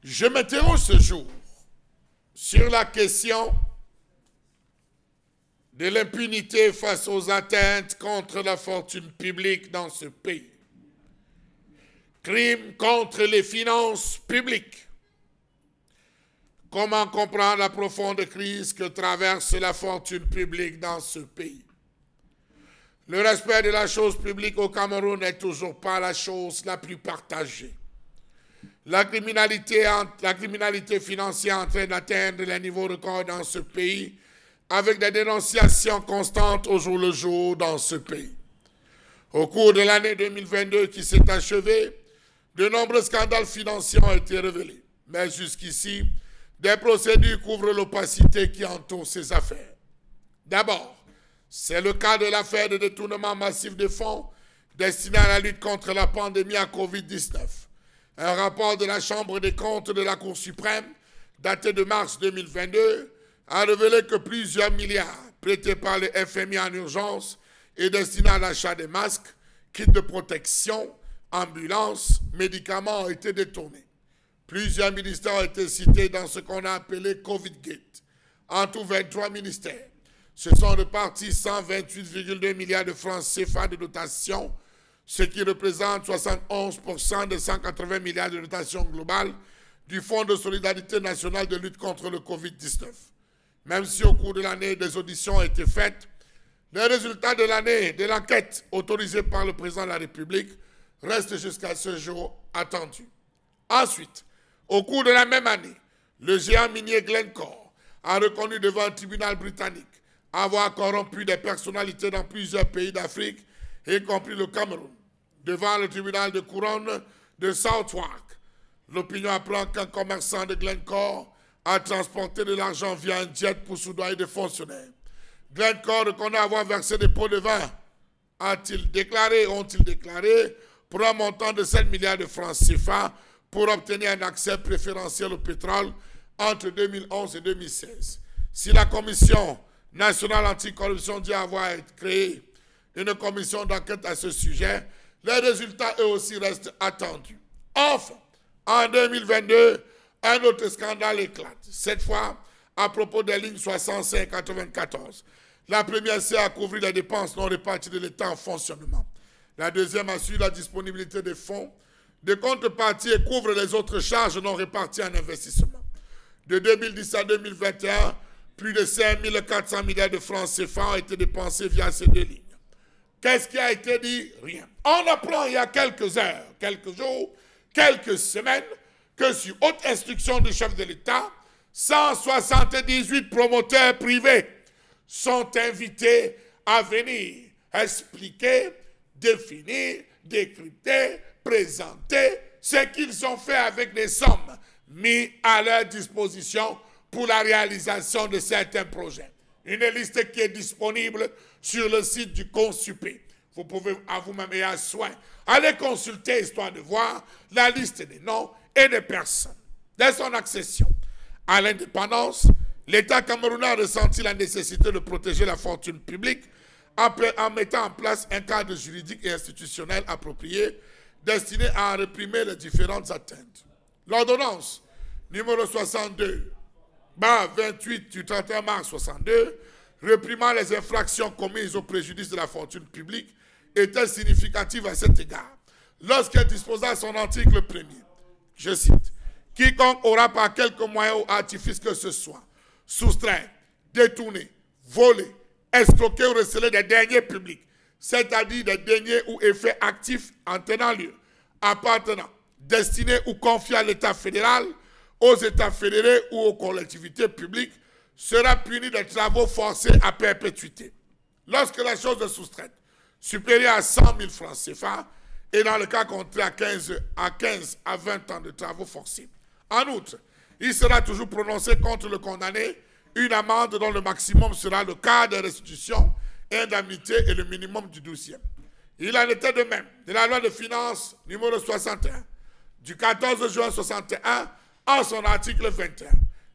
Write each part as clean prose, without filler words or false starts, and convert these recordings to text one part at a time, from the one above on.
Je m'interroge ce jour sur la question de l'impunité face aux atteintes contre la fortune publique dans ce pays. Crimes contre les finances publiques. Comment comprendre la profonde crise que traverse la fortune publique dans ce pays? Le respect de la chose publique au Cameroun n'est toujours pas la chose la plus partagée. La criminalité financière entraîne d'atteindre les niveaux records dans ce pays, avec des dénonciations constantes au jour le jour dans ce pays. Au cours de l'année 2022 qui s'est achevée, de nombreux scandales financiers ont été révélés. Mais jusqu'ici, des procédures couvrent l'opacité qui entoure ces affaires. D'abord, c'est le cas de l'affaire de détournement massif de fonds destinés à la lutte contre la pandémie à Covid-19. Un rapport de la Chambre des comptes de la Cour suprême, daté de mars 2022, a révélé que plusieurs milliards prêtés par le FMI en urgence et destinés à l'achat des masques, kits de protection, ambulances, médicaments ont été détournés. Plusieurs ministères ont été cités dans ce qu'on a appelé Covid-Gate. En tout, 23 ministères se sont répartis 128,2 milliards de francs CFA de dotation, ce qui représente 71% des 180 milliards de dotation globale du Fonds de solidarité nationale de lutte contre le Covid-19. Même si au cours de l'année, des auditions ont été faites, les résultats de l'année de l'enquête autorisée par le président de la République restent jusqu'à ce jour attendus. Ensuite, au cours de la même année, le géant minier Glencore a reconnu devant un tribunal britannique avoir corrompu des personnalités dans plusieurs pays d'Afrique, y compris le Cameroun. Devant le tribunal de couronne de Southwark, l'opinion apprend qu'un commerçant de Glencore a transporté de l'argent via un jet pour soudoyer des fonctionnaires. Glencore reconnaît avoir versé des pots de vin, ont-ils déclaré, pour un montant de 7 milliards de francs CFA pour obtenir un accès préférentiel au pétrole entre 2011 et 2016. Si la Commission nationale anticorruption dit avoir créé une commission d'enquête à ce sujet, les résultats eux aussi restent attendus. Enfin, en 2022, un autre scandale éclate, cette fois à propos des lignes 65 et 94. La première sert à couvrir les dépenses non réparties de l'État en fonctionnement. La deuxième assure la disponibilité des fonds de contrepartie et couvre les autres charges non réparties en investissement. De 2010 à 2021, plus de 5 400 milliards de francs CFA ont été dépensés via ces deux lignes. Qu'est-ce qui a été dit? Rien. On apprend il y a quelques heures, quelques jours, quelques semaines, que sur haute instruction du chef de l'État, 178 promoteurs privés sont invités à venir expliquer, définir, décrypter, présenter ce qu'ils ont fait avec les sommes mises à leur disposition pour la réalisation de certains projets. Une liste qui est disponible sur le site du Consupé. Vous pouvez à vous-même et à soin aller consulter histoire de voir la liste des noms et des personnes. Dès son accession à l'indépendance, l'État camerounais a ressenti la nécessité de protéger la fortune publique en mettant en place un cadre juridique et institutionnel approprié destiné à réprimer les différentes atteintes. L'ordonnance numéro 62/28 du 31 mars 62, réprimant les infractions commises au préjudice de la fortune publique, était significative à cet égard. Lorsqu'elle disposa son article 1er, je cite, « Quiconque aura par quelque moyen ou artifice que ce soit soustrait, détourné, volé, escroqué ou recelé des deniers publics, c'est-à-dire des deniers ou effets actifs en tenant lieu, appartenant, destinés ou confiés à l'État fédéral, aux États fédérés ou aux collectivités publiques, sera puni de travaux forcés à perpétuité. Lorsque la chose est soustraite, supérieure à 100 000 francs CFA, et dans le cas contraire à 15 à 20 ans de travaux forcés. En outre, il sera toujours prononcé contre le condamné une amende dont le maximum sera le quart de restitution, indemnité et le minimum du 12e. Il en était de même de la loi de finances numéro 61 du 14 juin 61 en son article 21.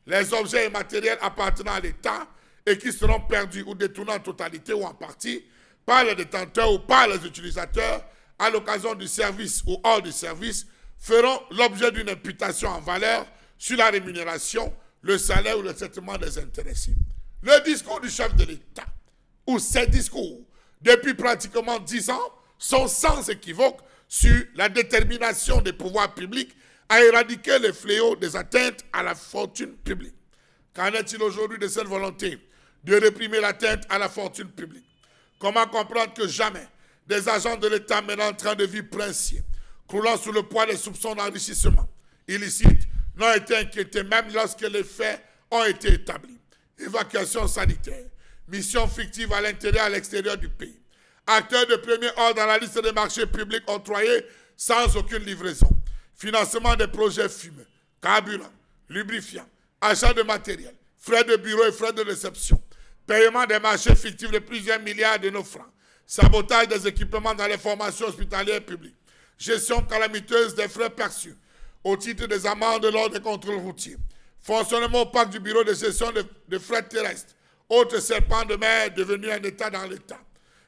Les objets immatériels appartenant à l'État et qui seront perdus ou détournés en totalité ou en partie par les détenteurs ou par les utilisateurs à l'occasion du service ou hors du service feront l'objet d'une imputation en valeur sur la rémunération, le salaire ou le traitement des intéressés. Le discours du chef de l'État, ou ses discours, depuis pratiquement 10 ans, sont sans équivoque sur la détermination des pouvoirs publics à éradiquer les fléaux des atteintes à la fortune publique. Qu'en est-il aujourd'hui de cette volonté de réprimer l'atteinte à la fortune publique? Comment comprendre que jamais des agents de l'État menant un train de vie princier, croulant sous le poids des soupçons d'enrichissement illicite, n'ont été inquiétés même lorsque les faits ont été établis? Évacuation sanitaire, mission fictive à l'intérieur et à l'extérieur du pays, acteurs de premier ordre dans la liste des marchés publics octroyés sans aucune livraison, financement des projets fumeux, carburant, lubrifiant, achat de matériel, frais de bureau et frais de réception, paiement des marchés fictifs de plusieurs milliards de nos francs, sabotage des équipements dans les formations hospitalières publiques, gestion calamiteuse des frais perçus au titre des amendes lors des contrôles routiers, fonctionnement opaque du bureau de gestion de frais terrestres, autre serpent de mer devenu un État dans l'État,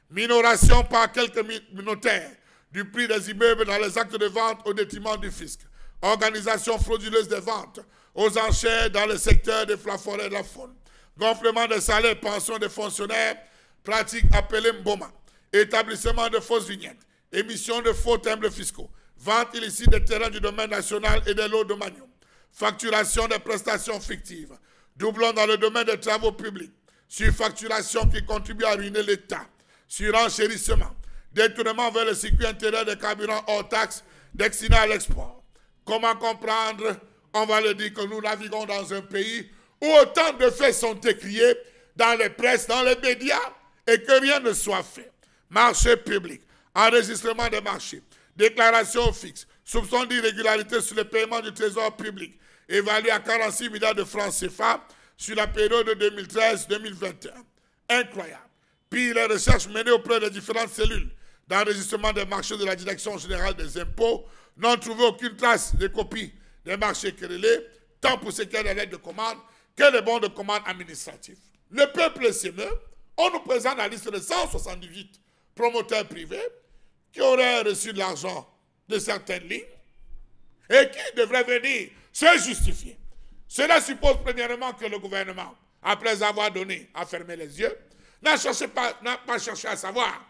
minoration par quelques notaires du prix des immeubles dans les actes de vente au détriment du fisc, organisation frauduleuse des ventes aux enchères dans le secteur des forêts et de la faune, gonflement des salaires et pensions des fonctionnaires, pratique appelée Mboma, établissement de fausses vignettes, émission de faux timbres fiscaux, vente illicite des terrains du domaine national et des lots domaniaux, facturation des prestations fictives, doublons dans le domaine des travaux publics, surfacturation qui contribue à ruiner l'État, surenchérissement, détournement vers le circuit intérieur des carburants hors taxes destinés à l'export. Comment comprendre, on va le dire, que nous naviguons dans un pays où autant de faits sont écriés dans les presses, dans les médias, et que rien ne soit fait. Marché public, enregistrement des marchés, déclaration fixe, soupçon d'irrégularité sur le paiement du trésor public, évalué à 46 milliards de francs CFA sur la période 2013-2021. Incroyable. Puis les recherches menées auprès des différentes cellules d'enregistrement des marchés de la Direction générale des impôts n'ont trouvé aucune trace de copie des marchés querellés, tant pour ce qui est des lettres de commande que les bons de commande administratifs. Le peuple s'émeut. On nous présente la liste de 178 promoteurs privés qui auraient reçu de l'argent de certaines lignes et qui devraient venir se justifier. Cela suppose premièrement que le gouvernement, après avoir donné, a fermé les yeux, n'a pas cherché à savoir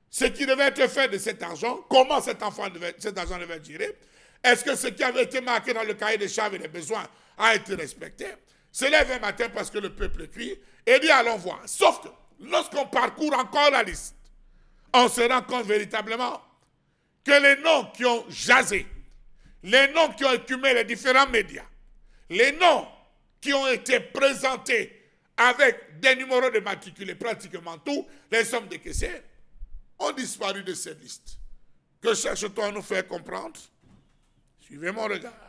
ce qui devait être fait de cet argent, comment cet argent devait être géré. Est-ce que ce qui avait été marqué dans le cahier des charges et des besoins a été respecté? Se lève un matin parce que le peuple crie et dit allons voir. Sauf que lorsqu'on parcourt encore la liste, on se rend compte véritablement que les noms qui ont jasé, les noms qui ont écumé les différents médias, les noms qui ont été présentés avec des numéros de matriculés, pratiquement tous, les sommes décaissées, ont disparu de cette liste. Que cherche-t-on à nous faire comprendre? Suivez mon regard.